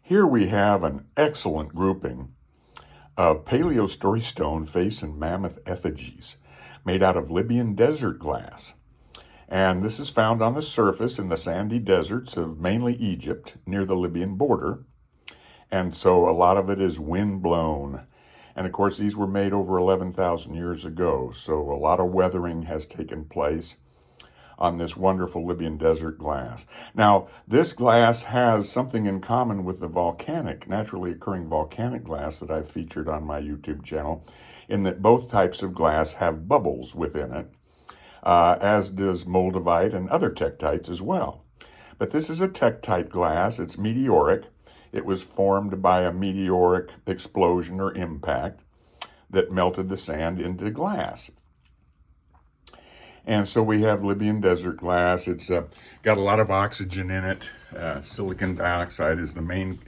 Here we have an excellent grouping of Paleo Story Stone face and mammoth effigies made out of Libyan Desert Glass. And this is found on the surface in the sandy deserts of mainly Egypt near the Libyan border. And so a lot of it is windblown. And of course, these were made over 11,000 years ago. So a lot of weathering has taken place on this wonderful Libyan desert glass. Now, this glass has something in common with the volcanic, naturally occurring volcanic glass that I've featured on my YouTube channel, in that both types of glass have bubbles within it, as does moldavite and other tektites as well. But this is a tektite glass. It's meteoric. It was formed by a meteoric explosion or impact that melted the sand into glass. And so we have Libyan desert glass. It's got a lot of oxygen in it. Silicon dioxide is the main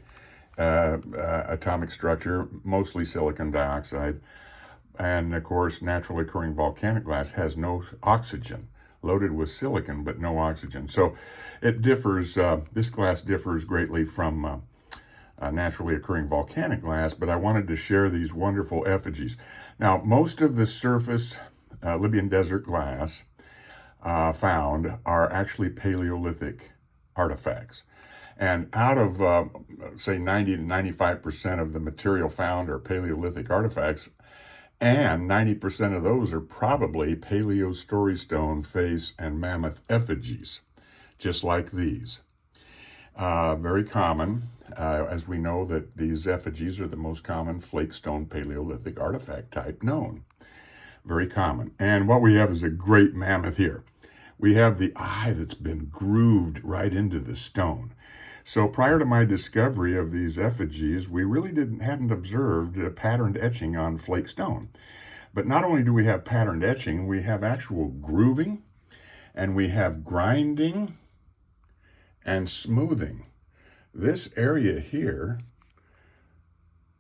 atomic structure, mostly silicon dioxide. And of course, naturally occurring volcanic glass has no oxygen, loaded with silicon, but no oxygen. So it differs, this glass differs greatly from naturally occurring volcanic glass, but I wanted to share these wonderful effigies. Now, most of the surface Libyan desert glass found are actually Paleolithic artifacts. And out of, say, 90 to 95% of the material found are Paleolithic artifacts, and 90% of those are probably Paleo Story Stone face and mammoth effigies, just like these. Very common, as we know that these effigies are the most common flake stone Paleolithic artifact type known. Very common. And what we have is a great mammoth here. We have the eye that's been grooved right into the stone. So prior to my discovery of these effigies, we really hadn't observed a patterned etching on flake stone. But not only do we have patterned etching, we have actual grooving, and we have grinding and smoothing. This area here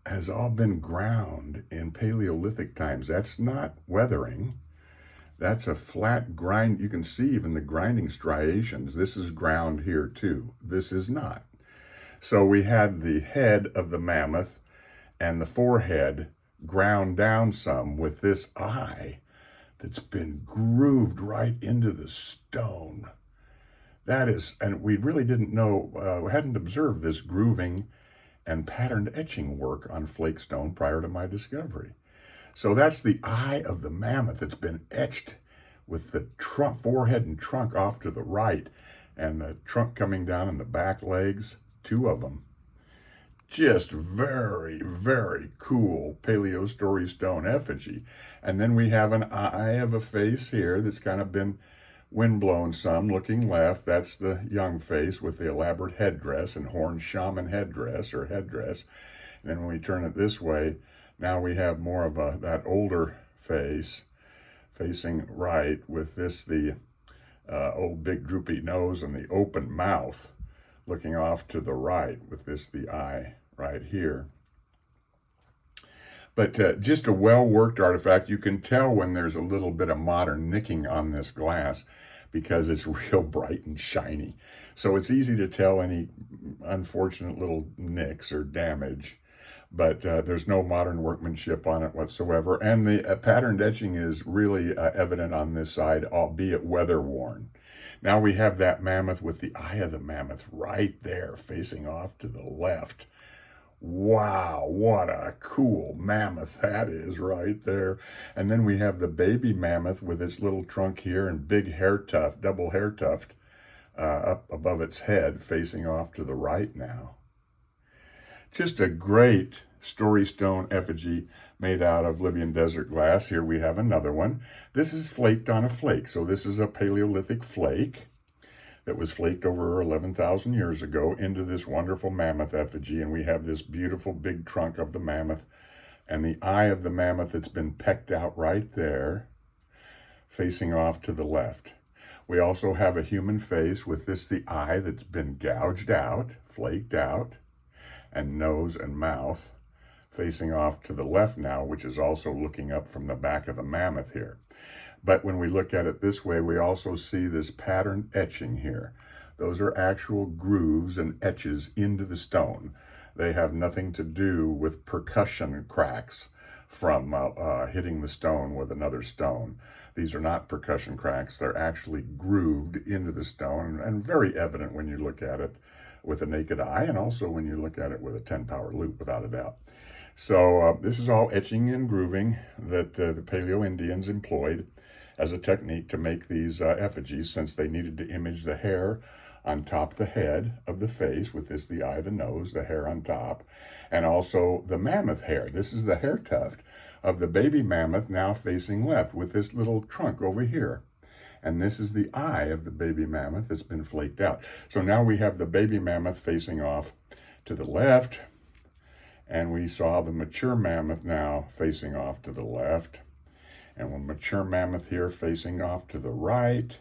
has all been ground in Paleolithic times. That's not weathering. That's a flat grind. You can see even the grinding striations. This is ground here too. This is not. So we had the head of the mammoth and the forehead ground down some with this eye that's been grooved right into the stone. That is, and we really didn't know, we hadn't observed this grooving and patterned etching work on flake stone prior to my discovery. So that's the eye of the mammoth that's been etched with the trunk, forehead and trunk off to the right, and the trunk coming down in the back legs, two of them. Just very, very cool Paleo Story Stone effigy. And then we have an eye of a face here that's kind of been windblown some, looking left. That's the young face with the elaborate headdress and horned shaman headdress. And then when we turn it this way, now we have more of that older face facing right with this, the old big droopy nose and the open mouth looking off to the right with this, the eye right here. But just a well-worked artifact. You can tell when there's a little bit of modern nicking on this glass because it's real bright and shiny. So it's easy to tell any unfortunate little nicks or damage, but there's no modern workmanship on it whatsoever. And the patterned etching is really evident on this side, albeit weather-worn. Now we have that mammoth with the eye of the mammoth right there facing off to the left. Wow, what a cool mammoth that is right there. And then we have the baby mammoth with its little trunk here and big hair tuft, double hair tuft up above its head facing off to the right now. Just a great story stone effigy made out of Libyan desert glass. Here we have another one. This is flaked on a flake. So this is a Paleolithic flake that was flaked over 11,000 years ago into this wonderful mammoth effigy. And we have this beautiful big trunk of the mammoth and the eye of the mammoth that's been pecked out right there, facing off to the left. We also have a human face with this, the eye that's been gouged out, flaked out, and nose and mouth facing off to the left now, which is also looking up from the back of the mammoth here. But when we look at it this way, we also see this patterned etching here. Those are actual grooves and etches into the stone. They have nothing to do with percussion cracks from hitting the stone with another stone. These are not percussion cracks. They're actually grooved into the stone and very evident when you look at it with a naked eye, and also when you look at it with a 10-power loupe, without a doubt. So this is all etching and grooving that the Paleo Indians employed as a technique to make these effigies, since they needed to image the hair on top of the head of the face, with this, the eye, the nose, the hair on top, and also the mammoth hair. This is the hair tuft of the baby mammoth, now facing left, with this little trunk over here. And this is the eye of the baby mammoth that's been flaked out. So now we have the baby mammoth facing off to the left, and we saw the mature mammoth now facing off to the left, and the mature mammoth here facing off to the right,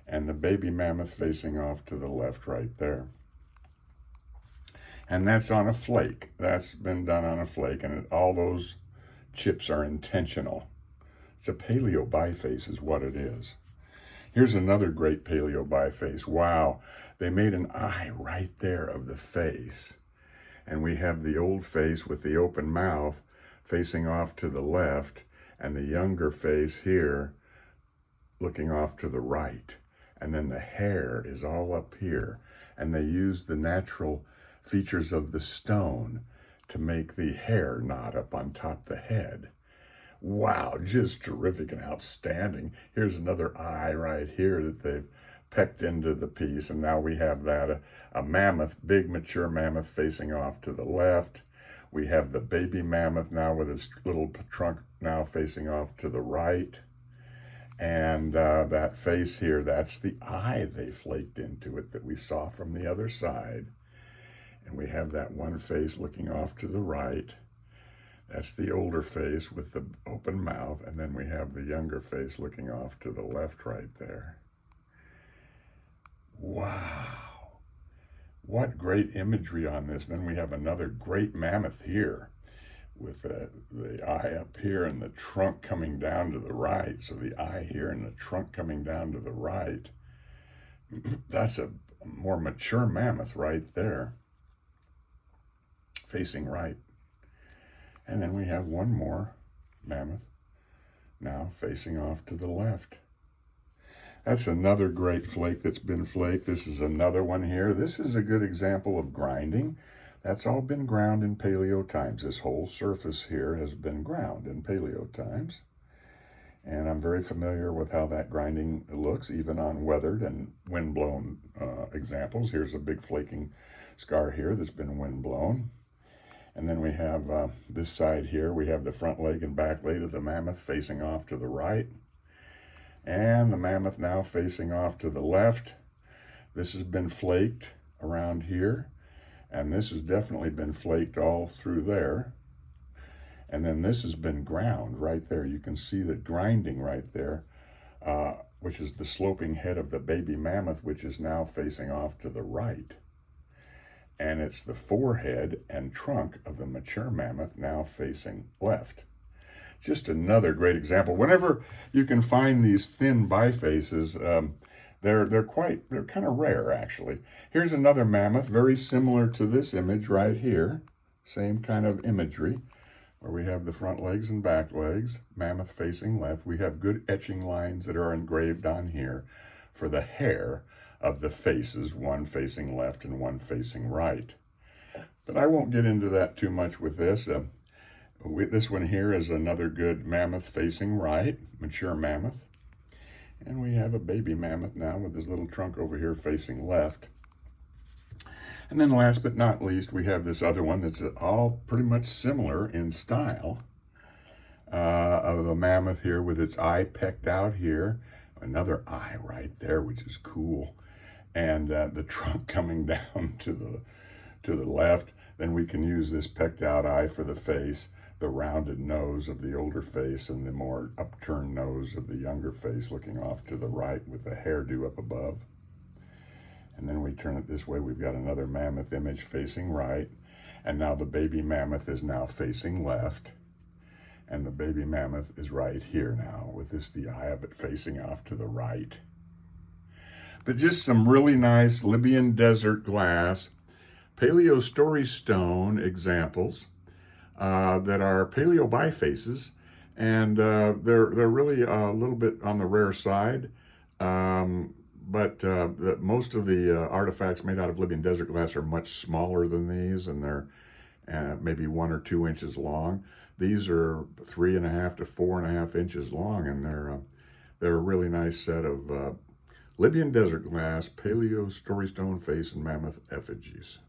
and the baby mammoth facing off to the left right there. And that's on a flake. That's been done on a flake, and all those chips are intentional. It's a paleo biface is what it is. Here's another great paleo biface. Wow, they made an eye right there of the face. And we have the old face with the open mouth facing off to the left, and the younger face here looking off to the right. And then the hair is all up here. And they used the natural features of the stone to make the hair knot up on top of the head. Wow, just terrific and outstanding. Here's another eye right here that they've pecked into the piece. And now we have that, a mammoth, big mature mammoth facing off to the left. We have the baby mammoth now with its little trunk now facing off to the right. And that face here, that's the eye they flaked into it that we saw from the other side. And we have that one face looking off to the right. That's the older face with the open mouth. And then we have the younger face looking off to the left right there. Wow. What great imagery on this. Then we have another great mammoth here with the eye up here and the trunk coming down to the right. So the eye here and the trunk coming down to the right. That's a more mature mammoth right there, facing right. And then we have one more mammoth now facing off to the left. That's another great flake that's been flaked. This is another one here. This is a good example of grinding. That's all been ground in paleo times. This whole surface here has been ground in paleo times. And I'm very familiar with how that grinding looks, even on weathered and windblown examples. Here's a big flaking scar here that's been windblown. And then we have this side here. We have the front leg and back leg of the mammoth facing off to the right. And the mammoth now facing off to the left. This has been flaked around here. And this has definitely been flaked all through there. And then this has been ground right there. You can see the grinding right there, which is the sloping head of the baby mammoth, which is now facing off to the right. And it's the forehead and trunk of the mature mammoth now facing left. Just another great example. Whenever you can find these thin bifaces, they're kind of rare, actually. Here's another mammoth, very similar to this image right here. Same kind of imagery, where we have the front legs and back legs, mammoth facing left. We have good etching lines that are engraved on here for the hair of the faces, one facing left and one facing right. But I won't get into that too much with this. This one here is another good mammoth facing right, mature mammoth. And we have a baby mammoth now with his little trunk over here facing left. And then last but not least, we have this other one that's all pretty much similar in style, of a mammoth here with its eye pecked out here. Another eye right there, which is cool. And the trunk coming down to the left. Then we can use this pecked out eye for the face, the rounded nose of the older face, and the more upturned nose of the younger face looking off to the right with the hairdo up above. And then we turn it this way. We've got another mammoth image facing right. And now the baby mammoth is now facing left. And the baby mammoth is right here now with this, the eye of it facing off to the right. But just some really nice Libyan desert glass Paleo Story Stone examples that are paleo bifaces, and they're really a little bit on the rare side. But most of the artifacts made out of Libyan desert glass are much smaller than these, and they're maybe 1 or 2 inches long. These are 3.5 to 4.5 inches long, and they're a really nice set of Libyan desert glass, Paleo Story Stone face, and Mammoth effigies.